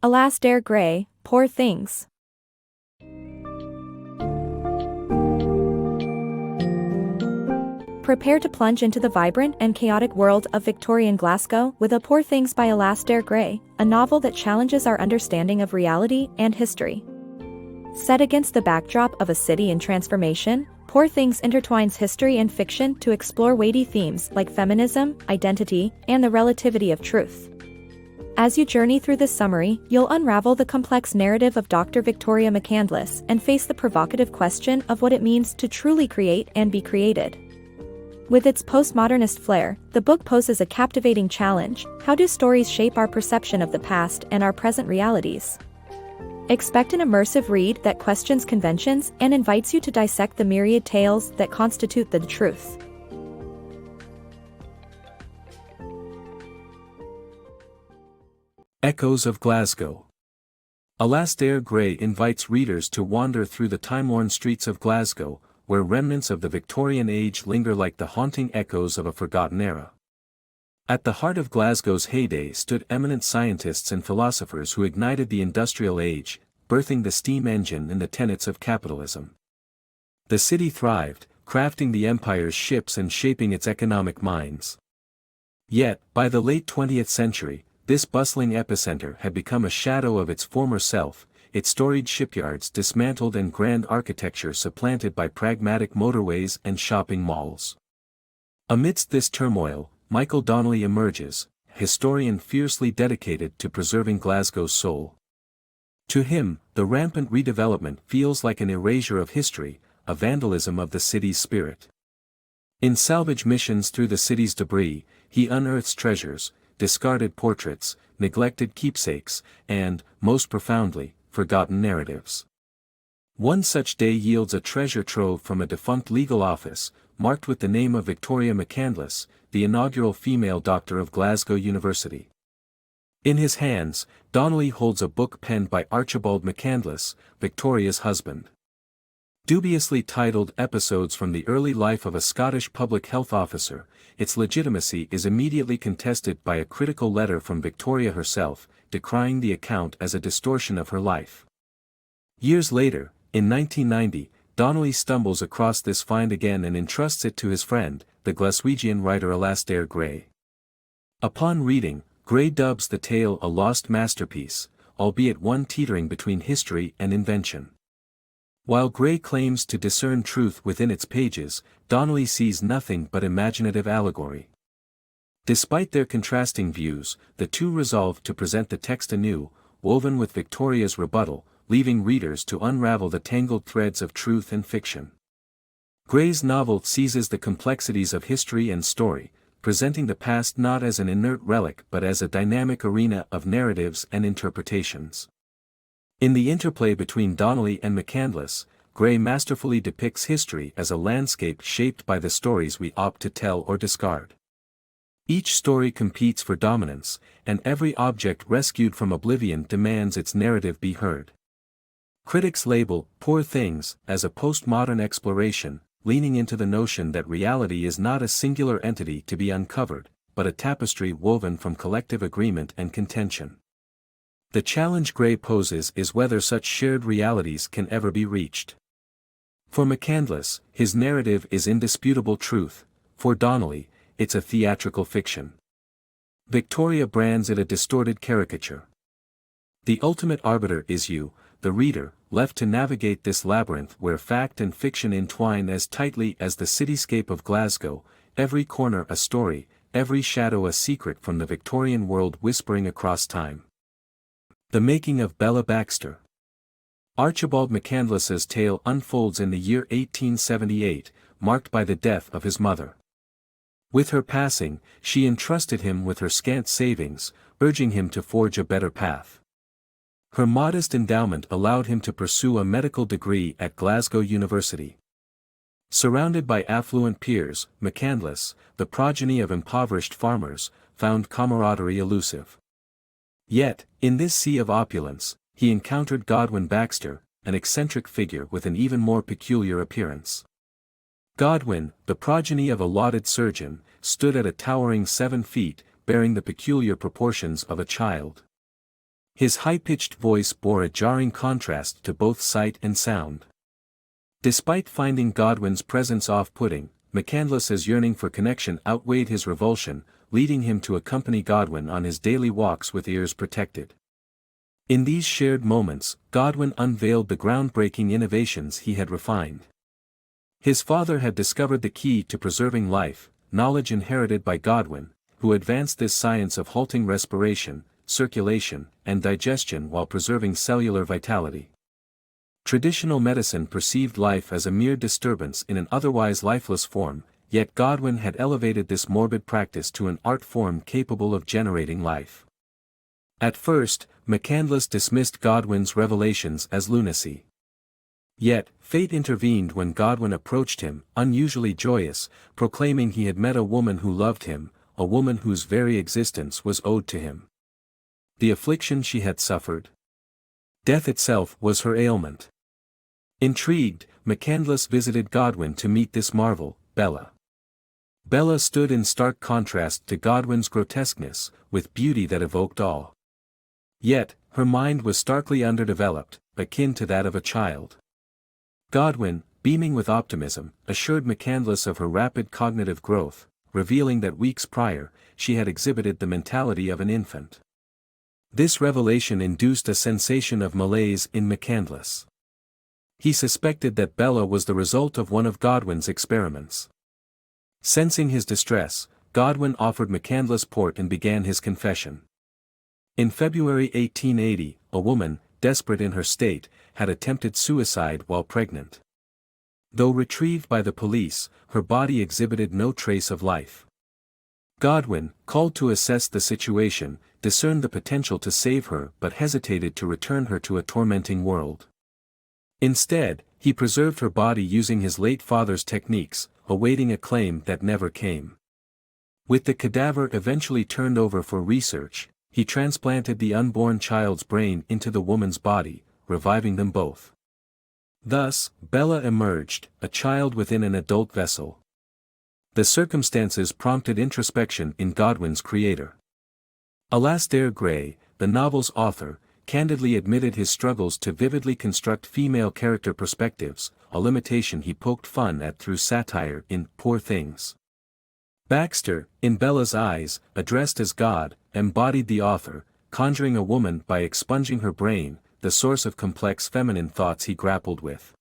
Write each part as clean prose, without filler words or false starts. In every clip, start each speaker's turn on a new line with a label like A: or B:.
A: Alasdair Gray, Poor Things. Prepare to plunge into the vibrant and chaotic world of Victorian Glasgow with A Poor Things by Alasdair Gray, a novel that challenges our understanding of reality and history. Set against the backdrop of a city in transformation, Poor Things intertwines history and fiction to explore weighty themes like feminism, identity, and the relativity of truth. As you journey through this summary, you'll unravel the complex narrative of Dr. Victoria McCandless and face the provocative question of what it means to truly create and be created. With its postmodernist flair, the book poses a captivating challenge: how do stories shape our perception of the past and our present realities? Expect an immersive read that questions conventions and invites you to dissect the myriad tales that constitute the truth.
B: Echoes of Glasgow. Alasdair Gray invites readers to wander through the time-worn streets of Glasgow, where remnants of the Victorian age linger like the haunting echoes of a forgotten era. At the heart of Glasgow's heyday stood eminent scientists and philosophers who ignited the industrial age, birthing the steam engine and the tenets of capitalism. The city thrived, crafting the empire's ships and shaping its economic minds. Yet, by the late 20th century, this bustling epicenter had become a shadow of its former self, its storied shipyards dismantled and grand architecture supplanted by pragmatic motorways and shopping malls. Amidst this turmoil, Michael Donnelly emerges, a historian fiercely dedicated to preserving Glasgow's soul. To him, the rampant redevelopment feels like an erasure of history, a vandalism of the city's spirit. In salvage missions through the city's debris, he unearths treasures, discarded portraits, neglected keepsakes, and, most profoundly, forgotten narratives. One such day yields a treasure trove from a defunct legal office, marked with the name of Victoria McCandless, the inaugural female doctor of Glasgow University. In his hands, Donnelly holds a book penned by Archibald McCandless, Victoria's husband. Dubiously titled Episodes from the Early Life of a Scottish Public Health Officer, its legitimacy is immediately contested by a critical letter from Victoria herself, decrying the account as a distortion of her life. Years later, in 1990, Donnelly stumbles across this find again and entrusts it to his friend, the Glaswegian writer Alasdair Gray. Upon reading, Gray dubs the tale a lost masterpiece, albeit one teetering between history and invention. While Gray claims to discern truth within its pages, Donnelly sees nothing but imaginative allegory. Despite their contrasting views, the two resolve to present the text anew, woven with Victoria's rebuttal, leaving readers to unravel the tangled threads of truth and fiction. Gray's novel seizes the complexities of history and story, presenting the past not as an inert relic but as a dynamic arena of narratives and interpretations. In the interplay between Donnelly and McCandless, Gray masterfully depicts history as a landscape shaped by the stories we opt to tell or discard. Each story competes for dominance, and every object rescued from oblivion demands its narrative be heard. Critics label Poor Things as a postmodern exploration, leaning into the notion that reality is not a singular entity to be uncovered, but a tapestry woven from collective agreement and contention. The challenge Gray poses is whether such shared realities can ever be reached. For McCandless, his narrative is indisputable truth; for Donnelly, it's a theatrical fiction. Victoria brands it a distorted caricature. The ultimate arbiter is you, the reader, left to navigate this labyrinth where fact and fiction entwine as tightly as the cityscape of Glasgow, every corner a story, every shadow a secret from the Victorian world whispering across time. The making of Bella Baxter. Archibald McCandless's tale unfolds in the year 1878, marked by the death of his mother. With her passing, she entrusted him with her scant savings, urging him to forge a better path. Her modest endowment allowed him to pursue a medical degree at Glasgow University. Surrounded by affluent peers, McCandless, the progeny of impoverished farmers, found camaraderie elusive. Yet, in this sea of opulence, he encountered Godwin Baxter, an eccentric figure with an even more peculiar appearance. Godwin, the progeny of a lauded surgeon, stood at a towering 7 feet, bearing the peculiar proportions of a child. His high-pitched voice bore a jarring contrast to both sight and sound. Despite finding Godwin's presence off-putting, McCandless's yearning for connection outweighed his revulsion, leading him to accompany Godwin on his daily walks with ears protected. In these shared moments, Godwin unveiled the groundbreaking innovations he had refined. His father had discovered the key to preserving life, knowledge inherited by Godwin, who advanced this science of halting respiration, circulation, and digestion while preserving cellular vitality. Traditional medicine perceived life as a mere disturbance in an otherwise lifeless form, yet Godwin had elevated this morbid practice to an art form capable of generating life. At first, McCandless dismissed Godwin's revelations as lunacy. Yet, fate intervened when Godwin approached him, unusually joyous, proclaiming he had met a woman who loved him, a woman whose very existence was owed to him. The affliction she had suffered? Death itself was her ailment. Intrigued, McCandless visited Godwin to meet this marvel, Bella. Bella stood in stark contrast to Godwin's grotesqueness, with beauty that evoked awe. Yet, her mind was starkly underdeveloped, akin to that of a child. Godwin, beaming with optimism, assured McCandless of her rapid cognitive growth, revealing that weeks prior, she had exhibited the mentality of an infant. This revelation induced a sensation of malaise in McCandless. He suspected that Bella was the result of one of Godwin's experiments. Sensing his distress, Godwin offered McCandless port and began his confession. In February 1880, a woman, desperate in her state, had attempted suicide while pregnant. Though retrieved by the police, her body exhibited no trace of life. Godwin, called to assess the situation, discerned the potential to save her but hesitated to return her to a tormenting world. Instead, he preserved her body using his late father's techniques, awaiting a claim that never came. With the cadaver eventually turned over for research, he transplanted the unborn child's brain into the woman's body, reviving them both. Thus, Bella emerged, a child within an adult vessel. The circumstances prompted introspection in Godwin's creator. Alasdair Gray, the novel's author, candidly admitted his struggles to vividly construct female character perspectives, a limitation he poked fun at through satire in Poor Things. Baxter, in Bella's eyes, addressed as God, embodied the author, conjuring a woman by expunging her brain, the source of complex feminine thoughts he grappled with.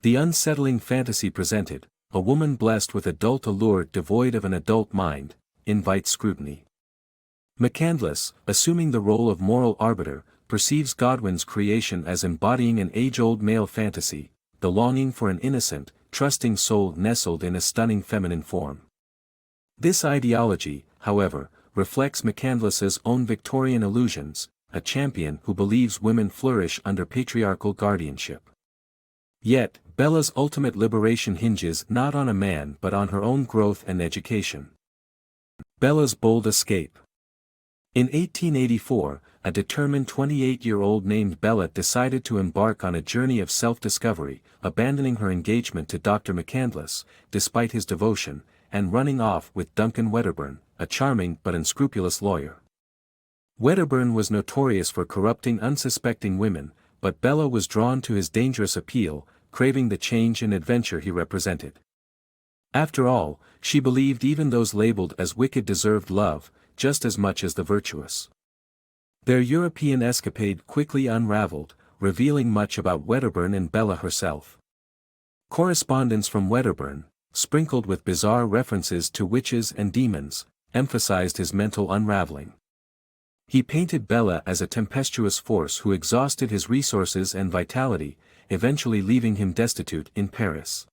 B: The unsettling fantasy presented, a woman blessed with adult allure devoid of an adult mind, invites scrutiny. McCandless, assuming the role of moral arbiter, perceives Godwin's creation as embodying an age-old male fantasy, the longing for an innocent, trusting soul nestled in a stunning feminine form. This ideology, however, reflects McCandless's own Victorian illusions, a champion who believes women flourish under patriarchal guardianship. Yet, Bella's ultimate liberation hinges not on a man but on her own growth and education. Bella's bold escape. In 1884, a determined 28-year-old named Bella decided to embark on a journey of self-discovery, abandoning her engagement to Dr. McCandless, despite his devotion, and running off with Duncan Wedderburn, a charming but unscrupulous lawyer. Wedderburn was notorious for corrupting unsuspecting women, but Bella was drawn to his dangerous appeal, craving the change and adventure he represented. After all, she believed even those labeled as wicked deserved love, just as much as the virtuous. Their European escapade quickly unraveled, revealing much about Wedderburn and Bella herself. Correspondence from Wedderburn, sprinkled with bizarre references to witches and demons, emphasized his mental unraveling. He painted Bella as a tempestuous force who exhausted his resources and vitality, eventually leaving him destitute in Paris.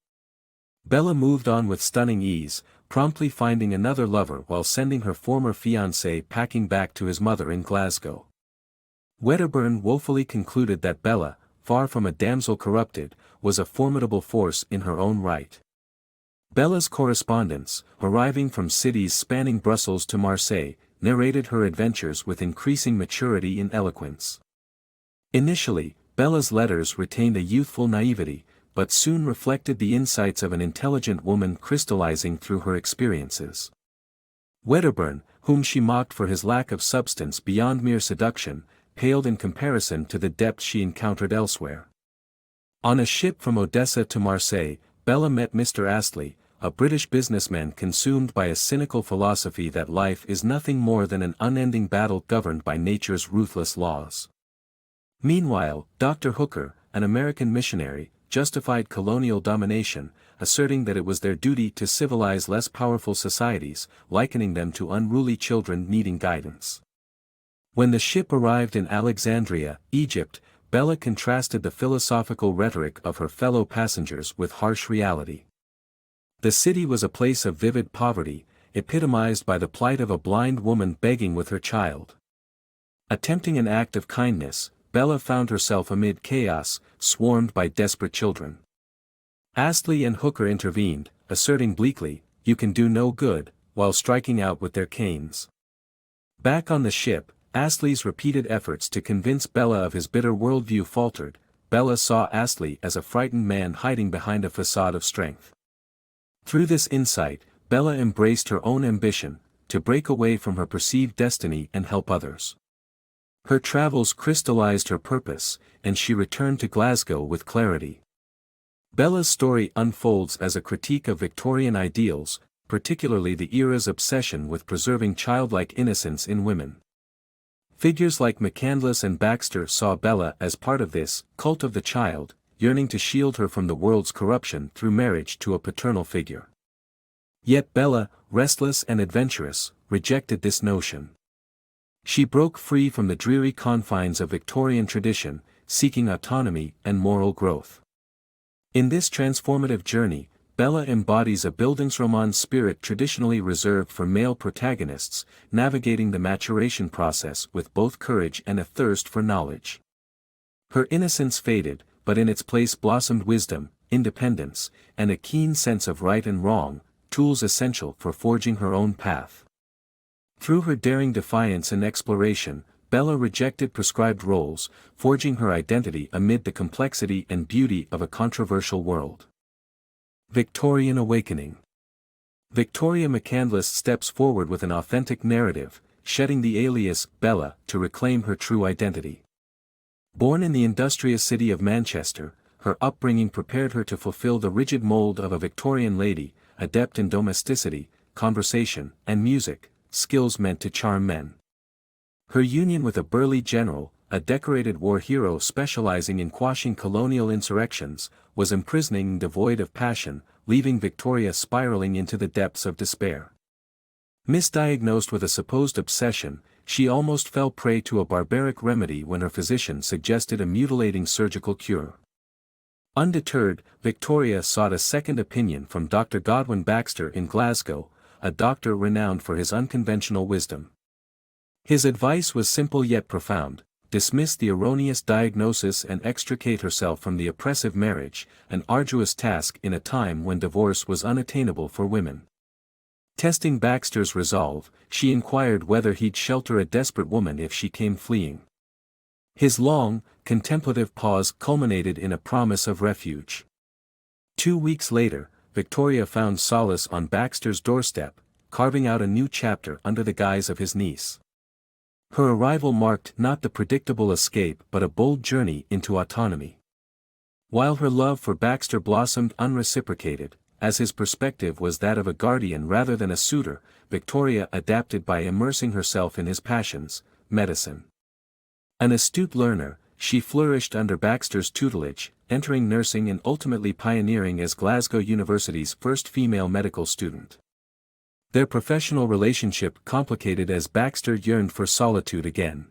B: Bella moved on with stunning ease, promptly finding another lover while sending her former fiancé packing back to his mother in Glasgow. Wedderburn woefully concluded that Bella, far from a damsel corrupted, was a formidable force in her own right. Bella's correspondence, arriving from cities spanning Brussels to Marseille, narrated her adventures with increasing maturity and eloquence. Initially, Bella's letters retained a youthful naivety, but soon reflected the insights of an intelligent woman crystallizing through her experiences. Wedderburn, whom she mocked for his lack of substance beyond mere seduction, paled in comparison to the depth she encountered elsewhere. On a ship from Odessa to Marseille, Bella met Mr. Astley, a British businessman consumed by a cynical philosophy that life is nothing more than an unending battle governed by nature's ruthless laws. Meanwhile, Dr. Hooker, an American missionary, justified colonial domination, asserting that it was their duty to civilize less powerful societies, likening them to unruly children needing guidance. When the ship arrived in Alexandria, Egypt, Bella contrasted the philosophical rhetoric of her fellow passengers with harsh reality. The city was a place of vivid poverty, epitomized by the plight of a blind woman begging with her child. Attempting an act of kindness, Bella found herself amid chaos, swarmed by desperate children. Astley and Hooker intervened, asserting bleakly, "You can do no good," while striking out with their canes. Back on the ship, Astley's repeated efforts to convince Bella of his bitter worldview faltered. Bella saw Astley as a frightened man hiding behind a facade of strength. Through this insight, Bella embraced her own ambition, to break away from her perceived destiny and help others. Her travels crystallized her purpose, and she returned to Glasgow with clarity. Bella's story unfolds as a critique of Victorian ideals, particularly the era's obsession with preserving childlike innocence in women. Figures like McCandless and Baxter saw Bella as part of this cult of the child, yearning to shield her from the world's corruption through marriage to a paternal figure. Yet Bella, restless and adventurous, rejected this notion. She broke free from the dreary confines of Victorian tradition, seeking autonomy and moral growth. In this transformative journey, Bella embodies a Bildungsroman spirit traditionally reserved for male protagonists, navigating the maturation process with both courage and a thirst for knowledge. Her innocence faded, but in its place blossomed wisdom, independence, and a keen sense of right and wrong, tools essential for forging her own path. Through her daring defiance and exploration, Bella rejected prescribed roles, forging her identity amid the complexity and beauty of a controversial world. Victorian Awakening. Victoria McCandless steps forward with an authentic narrative, shedding the alias Bella to reclaim her true identity. Born in the industrious city of Manchester, her upbringing prepared her to fulfill the rigid mold of a Victorian lady, adept in domesticity, conversation, and music, skills meant to charm men. Her union with a burly general, a decorated war hero specializing in quashing colonial insurrections, was imprisoning and devoid of passion, leaving Victoria spiraling into the depths of despair. Misdiagnosed with a supposed obsession, she almost fell prey to a barbaric remedy when her physician suggested a mutilating surgical cure. Undeterred, Victoria sought a second opinion from Dr. Godwin Baxter in Glasgow, a doctor renowned for his unconventional wisdom. His advice was simple yet profound: dismiss the erroneous diagnosis and extricate herself from the oppressive marriage, an arduous task in a time when divorce was unattainable for women. Testing Baxter's resolve, she inquired whether he'd shelter a desperate woman if she came fleeing. His long, contemplative pause culminated in a promise of refuge. 2 weeks later, Victoria found solace on Baxter's doorstep, carving out a new chapter under the guise of his niece. Her arrival marked not the predictable escape but a bold journey into autonomy. While her love for Baxter blossomed unreciprocated, as his perspective was that of a guardian rather than a suitor, Victoria adapted by immersing herself in his passions, medicine. An astute learner, she flourished under Baxter's tutelage, entering nursing and ultimately pioneering as Glasgow University's first female medical student. Their professional relationship complicated as Baxter yearned for solitude again.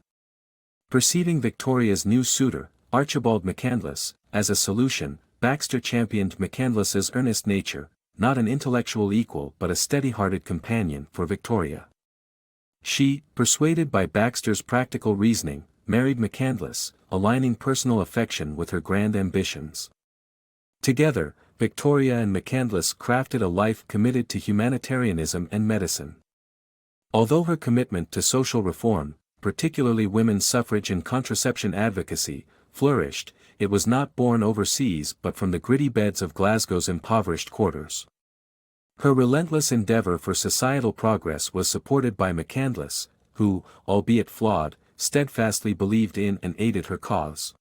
B: Perceiving Victoria's new suitor, Archibald McCandless, as a solution, Baxter championed McCandless's earnest nature, not an intellectual equal but a steady-hearted companion for Victoria. She, persuaded by Baxter's practical reasoning, married McCandless, aligning personal affection with her grand ambitions. Together, Victoria and McCandless crafted a life committed to humanitarianism and medicine. Although her commitment to social reform, particularly women's suffrage and contraception advocacy, flourished, it was not born overseas but from the gritty beds of Glasgow's impoverished quarters. Her relentless endeavor for societal progress was supported by McCandless, who, albeit flawed, steadfastly believed in and aided her cause.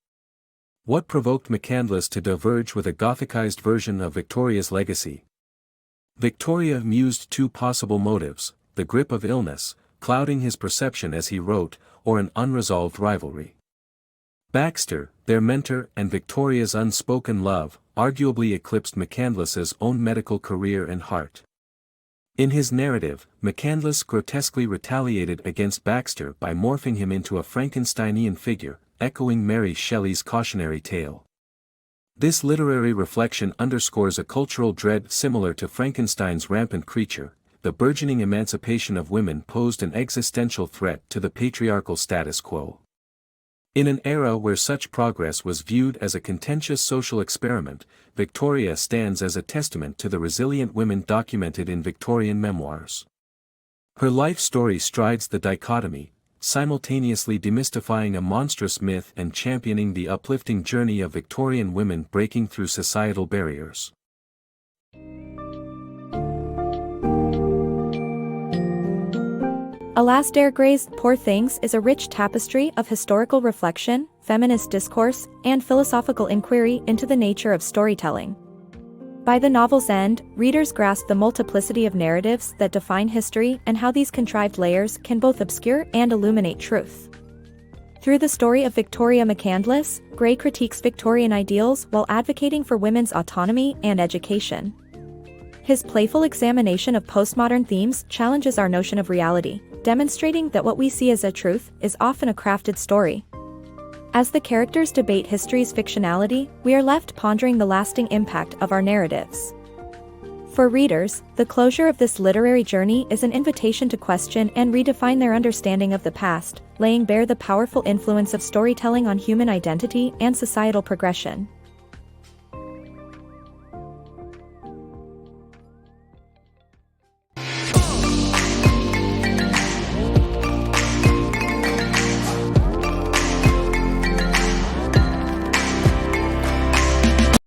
B: What provoked McCandless to diverge with a Gothicized version of Victoria's legacy? Victoria mused two possible motives: the grip of illness, clouding his perception as he wrote, or an unresolved rivalry. Baxter, their mentor and Victoria's unspoken love, arguably eclipsed McCandless's own medical career and heart. In his narrative, McCandless grotesquely retaliated against Baxter by morphing him into a Frankensteinian figure, echoing Mary Shelley's cautionary tale. This literary reflection underscores a cultural dread similar to Frankenstein's rampant creature. The burgeoning emancipation of women posed an existential threat to the patriarchal status quo. In an era where such progress was viewed as a contentious social experiment, Victoria stands as a testament to the resilient women documented in Victorian memoirs. Her life story strides the dichotomy, simultaneously demystifying a monstrous myth and championing the uplifting journey of Victorian women breaking through societal barriers.
A: Alasdair Gray's Poor Things is a rich tapestry of historical reflection, feminist discourse, and philosophical inquiry into the nature of storytelling. By the novel's end, readers grasp the multiplicity of narratives that define history and how these contrived layers can both obscure and illuminate truth. Through the story of Victoria McCandless, Gray critiques Victorian ideals while advocating for women's autonomy and education. His playful examination of postmodern themes challenges our notion of reality, demonstrating that what we see as a truth is often a crafted story. As the characters debate history's fictionality, we are left pondering the lasting impact of our narratives. For readers, the closure of this literary journey is an invitation to question and redefine their understanding of the past, laying bare the powerful influence of storytelling on human identity and societal progression.